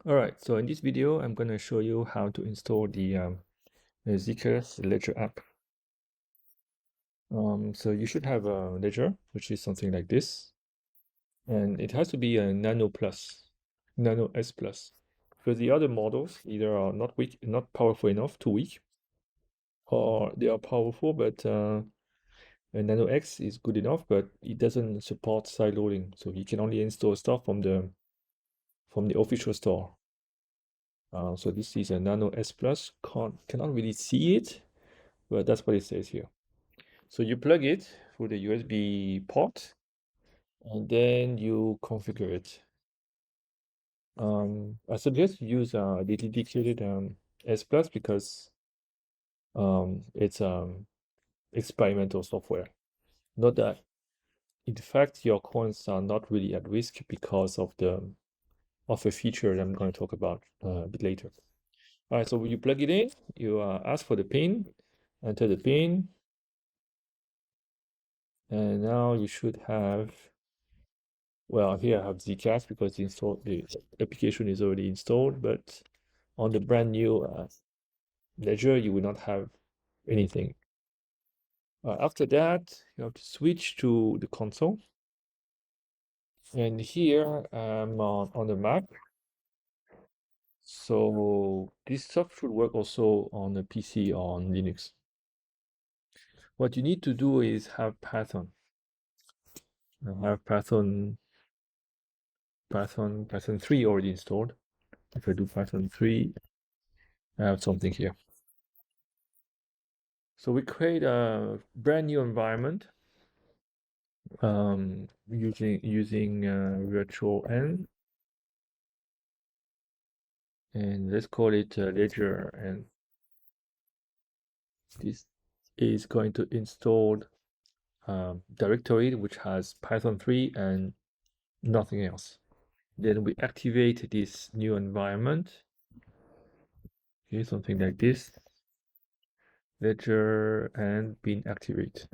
Alright, so in this video, I'm going to show you how to install the Zcash Ledger App. So you should have a ledger, which is something like this. And it has to be a Nano S Plus. Because the other models either are not powerful enough, too weak, or they are powerful, but a Nano X is good enough, but it doesn't support sideloading. So you can only install stuff from the official store. So this is a Nano S Plus. Cannot really see it, but that's what it says here. So you plug it through the USB port, and then you configure it. I suggest you use a dedicated S Plus because it's experimental software. Not that, in fact, your coins are not really at risk because of a feature that I'm going to talk about a bit later. All right, so when you plug it in, you ask for the pin, enter the pin, and now you should have, well, here I have Zcash because the application is already installed, but on the brand new ledger, you will not have anything. After that, you have to switch to the console. And here I'm on the Mac. So this stuff should work also on a PC or on Linux. What you need to do is have Python. I have Python 3 already installed. If I do Python 3, I have something here. So we create a brand new environment using virtual N, and let's call it ledger, and this is going to install directory which has Python 3 and nothing else. Then we activate this new environment. Okay, something like this. Ledger and bin activate.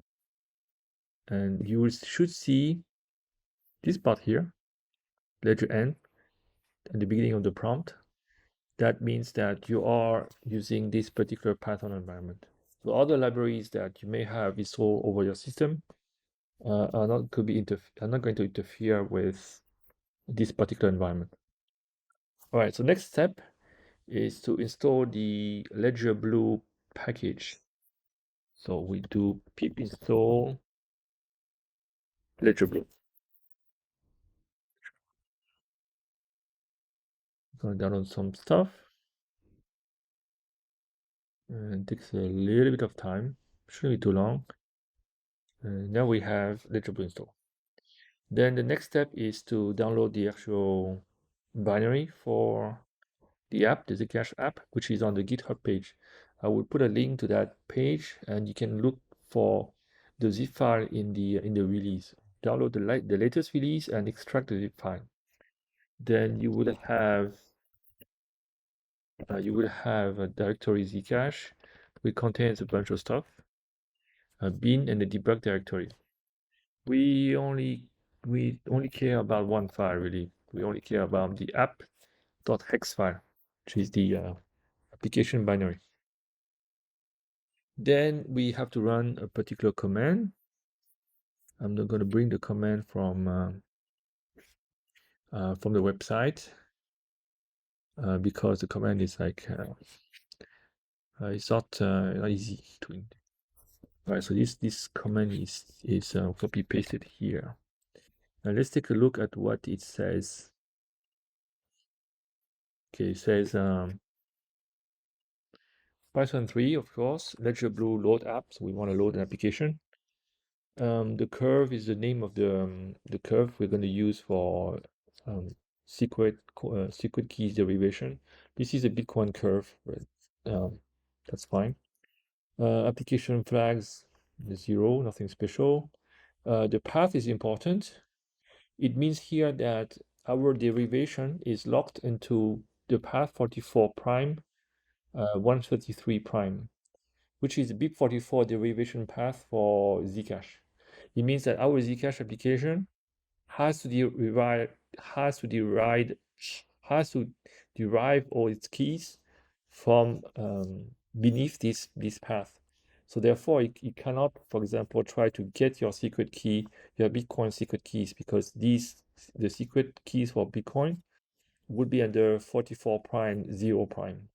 And you should see this part here, ledger n, at the beginning of the prompt. That means that you are using this particular Python environment. So other libraries that you may have installed over your system are not going to interfere with this particular environment. All right, so next step is to install the ledgerblue package. So we do pip install ledgerblue. I'm gonna download some stuff. And it takes a little bit of time, shouldn't be too long. And now we have ledgerblue installed. Then the next step is to download the actual binary for the app, the Zcash app, which is on the GitHub page. I will put a link to that page, and you can look for the zip file in the release. Download the latest release and extract the zip file. Then you will have a directory Zcash, which contains a bunch of stuff, a bin, and the debug directory. We only care about one file, really. We only care about the app.hex file, which is the application binary. Then we have to run a particular command. I'm not going to bring the command from the website because the command is like it's not easy to. All right, so this command is copy pasted here. Now let's take a look at what it says. Okay, it says Python 3, of course, ledgerblue.loadApp. So we want to load an application. The curve is the name of the curve we're going to use for secret keys derivation. This is a Bitcoin curve, but that's fine. Application flags 0, nothing special. The path is important. It means here that our derivation is locked into the path 44 prime, 133 prime, which is the BIP44 derivation path for Zcash. It means that our Zcash application has to derive has to derive all its keys from beneath this path. So therefore, it cannot, for example, try to get your secret key, your Bitcoin secret keys, because the secret keys for Bitcoin would be under 44 prime 0 prime,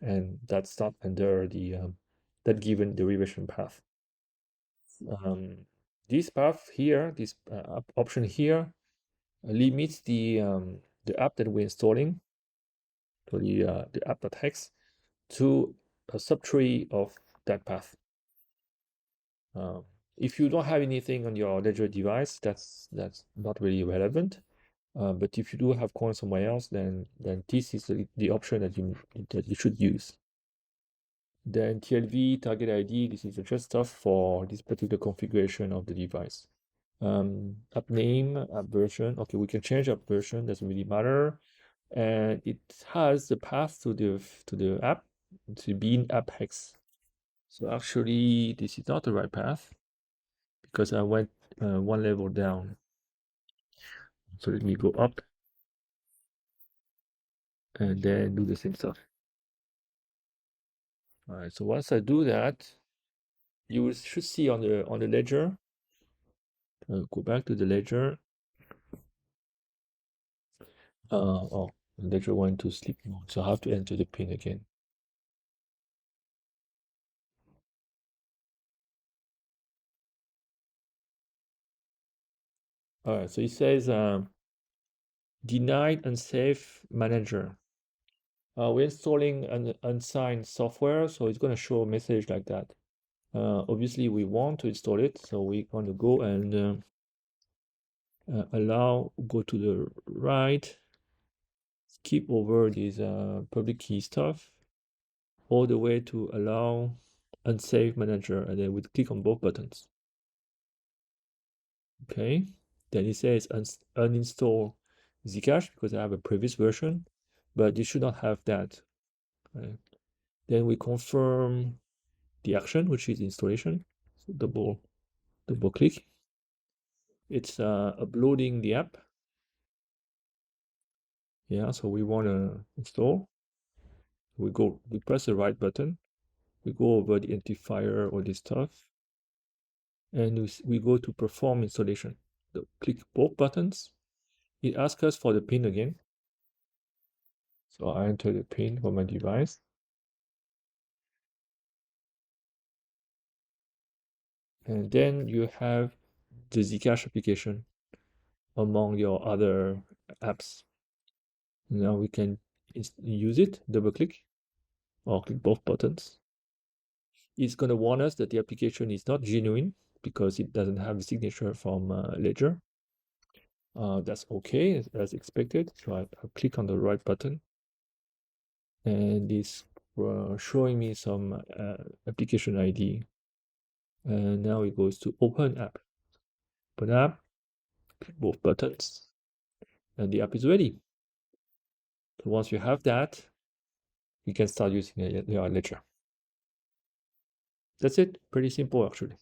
and that's not under the that given derivation path. This path here, this option here, limits the app that we're installing, to the app.hex, to a subtree of that path. If you don't have anything on your Ledger device, that's not really relevant. But if you do have coins somewhere else, then this is the option that you should use. Then TLV, targetId, this is just stuff for this particular configuration of the device. appName, appVersion. Okay, we can change appVersion, doesn't really matter. And it has the path to the app to be in app.hex. So actually, this is not the right path because I went one level down. So let me go up and then do the same stuff. All right. So once I do that, you should see on the ledger. Go back to the ledger. Oh, the ledger went to sleep mode, so I have to enter the pin again. All right. So it says denied unsafe manager. We're installing an unsigned software, so it's going to show a message like that. Obviously, we want to install it, so we're going to go and go to the right, skip over this public key stuff, all the way to allow unsafe manager, and then we click on both buttons. Okay, then it says uninstall Zcash because I have a previous version, but you should not have that. Right? Then we confirm the action, which is installation. So double click. It's uploading the app. Yeah, so we want to install. We press the right button. We go over the identifier, all this stuff, and we go to perform installation. So click both buttons. It asks us for the pin again. So I enter the pin for my device. And then you have the Zcash application among your other apps. Now we can use it, double click, or click both buttons. It's going to warn us that the application is not genuine because it doesn't have a signature from Ledger. That's okay, as expected. So I click on the right button, and it's showing me some application ID. And now it goes to open app. Open app, click both buttons, and the app is ready. So once you have that, you can start using your Ledger. That's it. Pretty simple, actually.